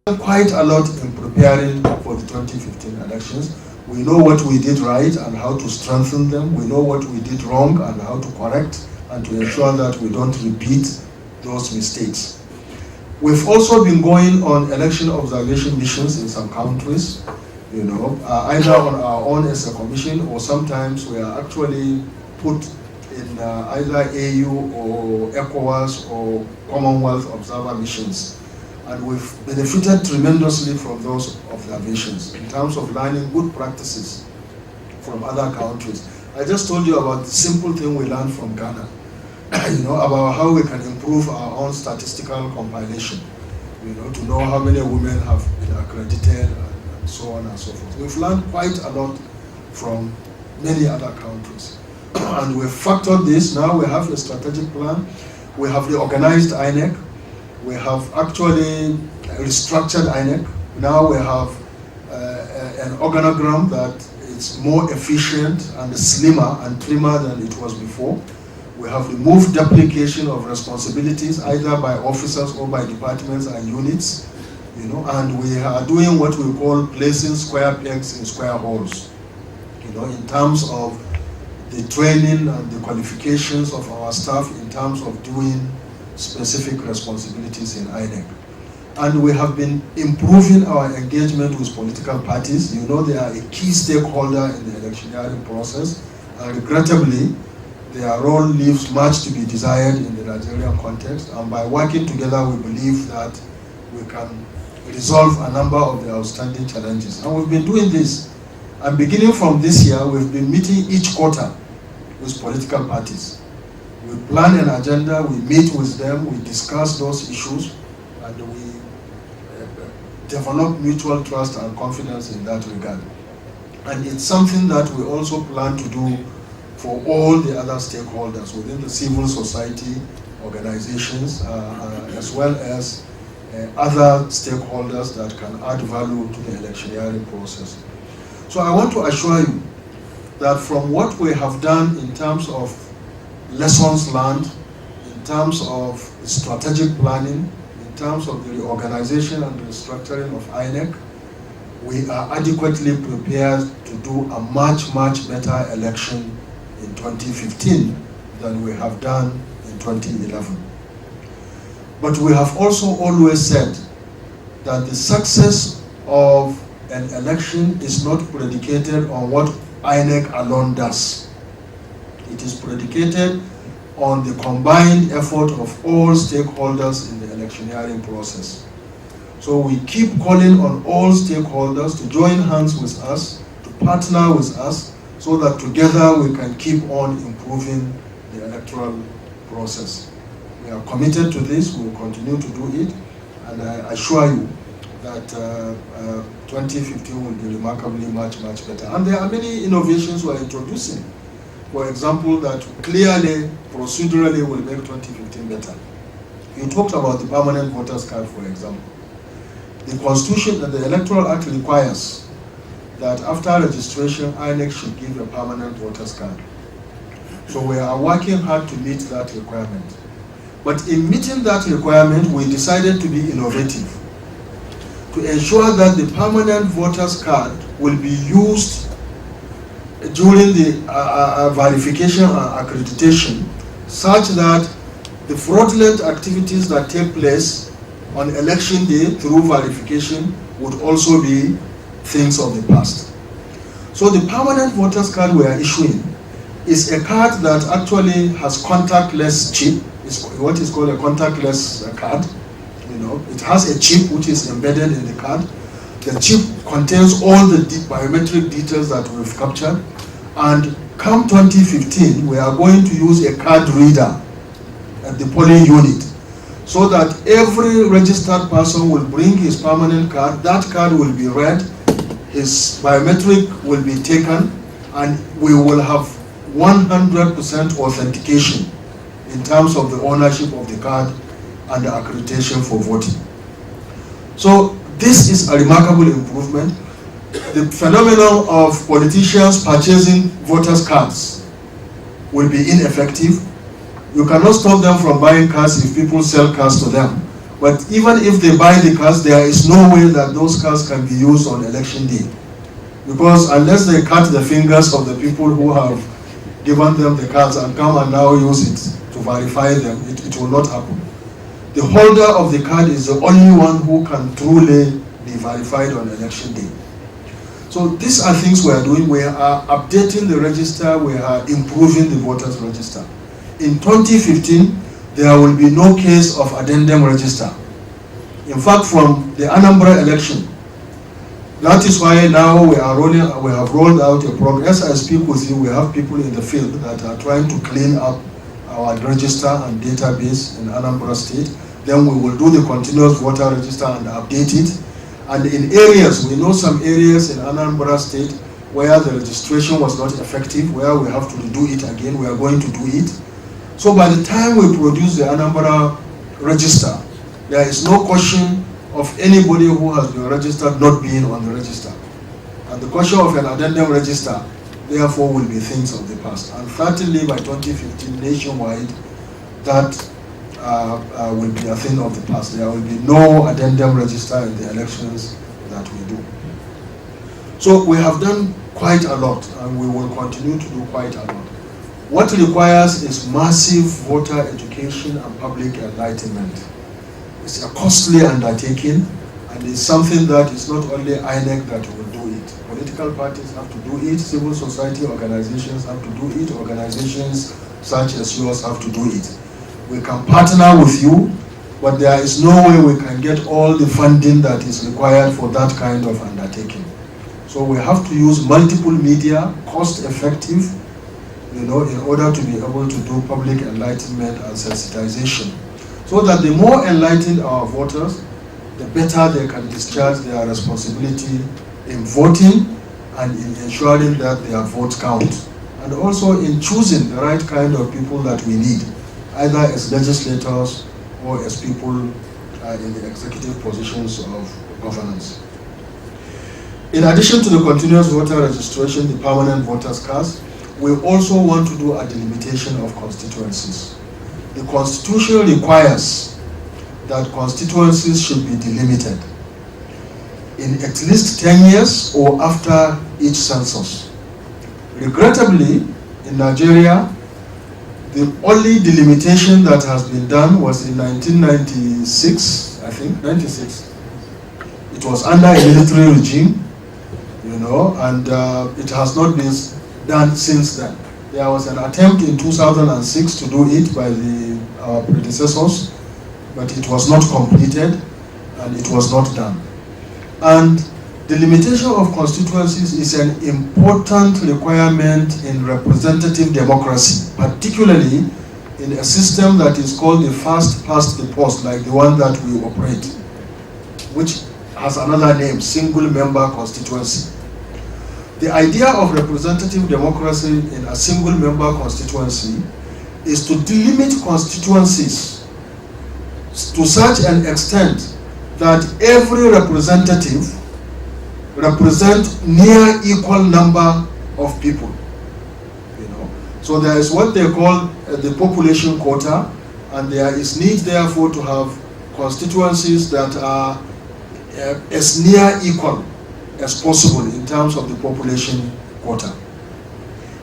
Quite a lot in preparing for the 2015 elections. We know what we did right and how to strengthen them. We know what we did wrong and how to correct and to ensure that we don't repeat those mistakes. We've also been going on election observation missions in some countries, either on our own as a commission, or sometimes we are actually put in either AU or ECOWAS or Commonwealth observer missions. And we've benefited tremendously from those observations in terms of learning good practices from other countries. I just told you about the simple thing we learned from Ghana, about how we can improve our own statistical compilation, to know how many women have been accredited and so on and so forth. We've learned quite a lot from many other countries. And we've factored this. Now we have a strategic plan. We have the organized INEC. We have actually restructured INEC. Now we have an organogram that is more efficient and slimmer and trimmer than it was before. We have removed duplication of responsibilities either by officers or by departments and units, and we are doing what we call placing square pegs in square holes, in terms of the training and the qualifications of our staff in terms of doing specific responsibilities in INEC. And we have been improving our engagement with political parties. They are a key stakeholder in the electioneering process, and regrettably, their role leaves much to be desired in the Nigerian context, and by working together we believe that we can resolve a number of the outstanding challenges. And we've been doing this, and beginning from this year, we've been meeting each quarter with political parties. We plan an agenda, we meet with them, we discuss those issues, and we develop mutual trust and confidence in that regard. And it's something that we also plan to do for all the other stakeholders within the civil society organizations, as well as other stakeholders that can add value to the electioneering process. So I want to assure you that from what we have done in terms of lessons learned, in terms of strategic planning, in terms of the reorganization and restructuring of INEC, we are adequately prepared to do a much, much better election in 2015 than we have done in 2011. But we have also always said that the success of an election is not predicated on what INEC alone does. It is predicated on the combined effort of all stakeholders in the electioneering process. So we keep calling on all stakeholders to join hands with us, to partner with us, so that together we can keep on improving the electoral process. We are committed to this, we will continue to do it, and I assure you that 2015 will be remarkably much, much better. And there are many innovations we are introducing. For example, that clearly, procedurally will make 2015 better. You talked about the permanent voters card, for example. The Constitution and the Electoral Act requires that after registration, INEC should give a permanent voters card. So we are working hard to meet that requirement. But in meeting that requirement, we decided to be innovative, to ensure that the permanent voters card will be used during the verification and accreditation, such that the fraudulent activities that take place on election day through verification would also be things of the past. So the permanent voters card we are issuing is a card that actually has contactless chip. It's what is called a contactless card. It has a chip which is embedded in the card. The chip contains all the biometric details that we've captured. And come 2015, we are going to use a card reader at the polling unit, so that every registered person will bring his permanent card. That card will be read, his biometric will be taken, and we will have 100% authentication in terms of the ownership of the card and the accreditation for voting. So this is a remarkable improvement. The phenomenon of politicians purchasing voters' cards will be ineffective. You cannot stop them from buying cards if people sell cards to them. But even if they buy the cards, there is no way that those cards can be used on election day. Because unless they cut the fingers of the people who have given them the cards and come and now use it to verify them, it will not happen. The holder of the card is the only one who can truly be verified on election day. So these are things we are doing. We are updating the register, we are improving the voters register. In 2015, there will be no case of addendum register. In fact, from the Anambra election, that is why now we have rolled out a program. As I speak with you, we have people in the field that are trying to clean up our register and database in Anambra State. Then we will do the continuous voter register and update it. And in areas, we know some areas in Anambra State where the registration was not effective, where we have to redo it again, we are going to do it. So by the time we produce the Anambra register, there is no question of anybody who has been registered not being on the register. And the question of an addendum register, therefore, will be things of the past. And certainly by 2015, nationwide, that will be a thing of the past. There will be no addendum register in the elections that we do. So we have done quite a lot, and we will continue to do quite a lot. What requires is massive voter education and public enlightenment. It's a costly undertaking, and it's something that is not only INEC that will do it. Political parties have to do it, civil society organizations have to do it, organizations such as yours have to do it. We can partner with you, but there is no way we can get all the funding that is required for that kind of undertaking. So we have to use multiple media, cost-effective, in order to be able to do public enlightenment and sensitization, so that the more enlightened our voters, the better they can discharge their responsibility in voting and in ensuring that their votes count, and also in choosing the right kind of people that we need, either as legislators or as people in the executive positions of governance. In addition to the continuous voter registration, the permanent voters cards, we also want to do a delimitation of constituencies. The Constitution requires that constituencies should be delimited in at least 10 years or after each census. Regrettably, in Nigeria, the only delimitation that has been done was in 1996, I think, 96. It was under a military regime, and it has not been done since then. There was an attempt in 2006 to do it by our predecessors, but it was not completed and it was not done. And the limitation of constituencies is an important requirement in representative democracy, particularly in a system that is called the first past the post, like the one that we operate, which has another name, single member constituency. The idea of representative democracy in a single member constituency is to delimit constituencies to such an extent that every representative represent near equal number of people. So there is what they call the population quota, and there is need therefore to have constituencies that are as near equal as possible in terms of the population quota.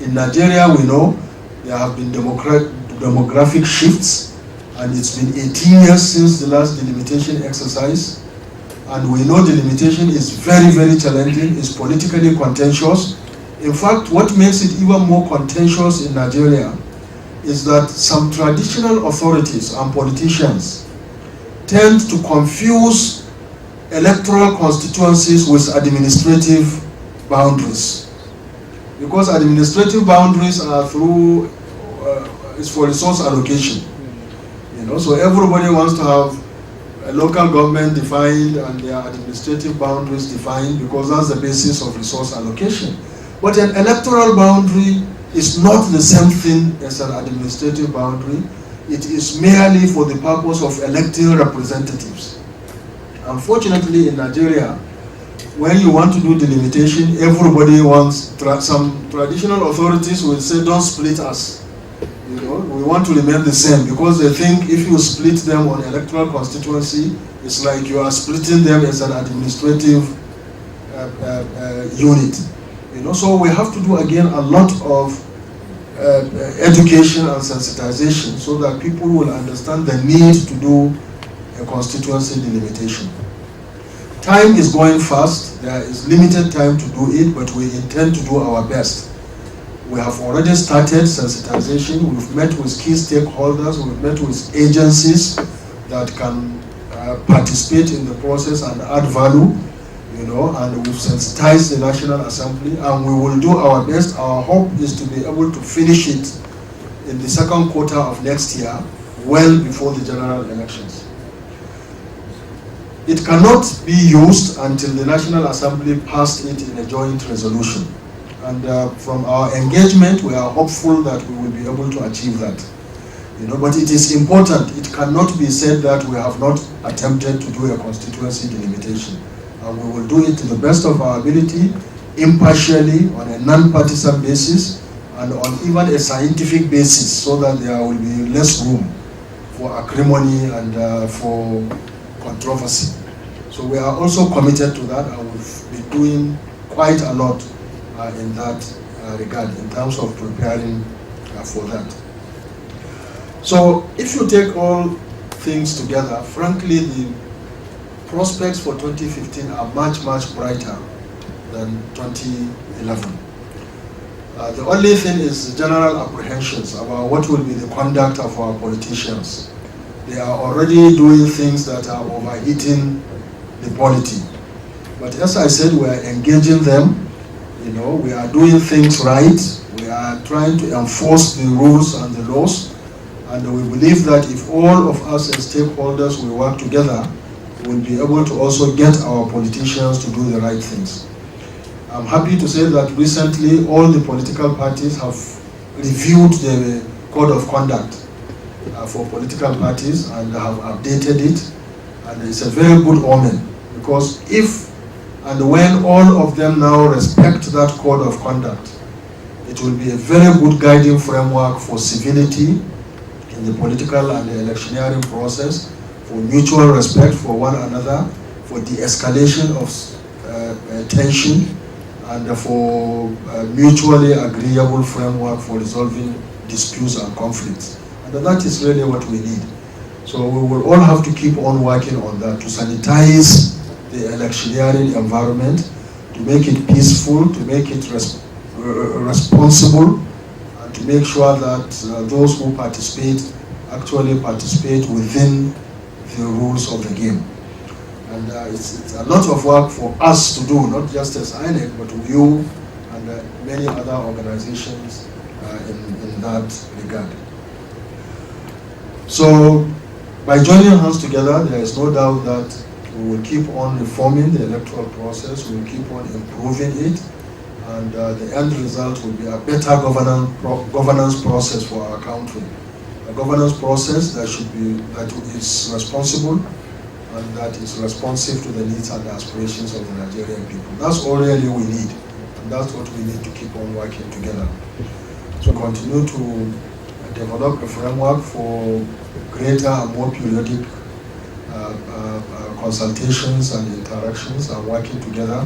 In Nigeria, we know there have been demographic shifts, and it's been 18 years since the last delimitation exercise. And we know delimitation is very, very challenging, it's politically contentious. In fact, what makes it even more contentious in Nigeria is that some traditional authorities and politicians tend to confuse electoral constituencies with administrative boundaries. Because administrative boundaries are it's for resource allocation. So everybody wants to have a local government defined and their administrative boundaries defined, because that's the basis of resource allocation. But an electoral boundary is not the same thing as an administrative boundary. It is merely for the purpose of electing representatives. Unfortunately, in Nigeria, when you want to do delimitation, everybody wants, some traditional authorities will say, don't split us. We want to remain the same, because they think if you split them on electoral constituency, it's like you are splitting them as an administrative unit. So we have to do again a lot of education and sensitization so that people will understand the need to do a constituency delimitation. Time is going fast. There is limited time to do it, but we intend to do our best. We have already started sensitization. We've met with key stakeholders. We've met with agencies that can participate in the process and add value, and we've sensitized the National Assembly, and we will do our best. Our hope is to be able to finish it in the second quarter of next year, well before the general elections. It cannot be used until the National Assembly passed it in a joint resolution. And from our engagement, we are hopeful that we will be able to achieve that. But it is important. It cannot be said that we have not attempted to do a constituency delimitation. And we will do it to the best of our ability, impartially, on a non-partisan basis, and on even a scientific basis, so that there will be less room for acrimony and for controversy. So we are also committed to that, and we've been doing quite a lot in that regard, in terms of preparing for that. So if you take all things together, frankly, the prospects for 2015 are much, much brighter than 2011. The only thing is general apprehensions about what will be the conduct of our politicians. They are already doing things that are overheating the polity. But as I said, we are engaging them. We are doing things right. We are trying to enforce the rules and the laws. And we believe that if all of us as stakeholders will work together, we will be able to also get our politicians to do the right things. I'm happy to say that recently all the political parties have reviewed the code of conduct for political parties and have updated it. And it's a very good omen, because if and when all of them now respect that code of conduct, it will be a very good guiding framework for civility in the political and the electioneering process, for mutual respect for one another, for de-escalation of tension, and for mutually agreeable framework for resolving disputes and conflicts. And that is really what we need. So we will all have to keep on working on that, to sanitize the electioneering environment, to make it peaceful, to make it responsible, and to make sure that those who participate actually participate within the rules of the game. And it's a lot of work for us to do, not just as INEC, but with you and many other organizations in that regard. So, by joining hands together, there is no doubt that we will keep on reforming the electoral process, we will keep on improving it, and the end result will be a better governance process for our country. A governance process that is responsible and that is responsive to the needs and the aspirations of the Nigerian people. That's all really we need, and that's what we need to keep on working together. So continue to develop a framework for greater and more periodic consultations and interactions and working together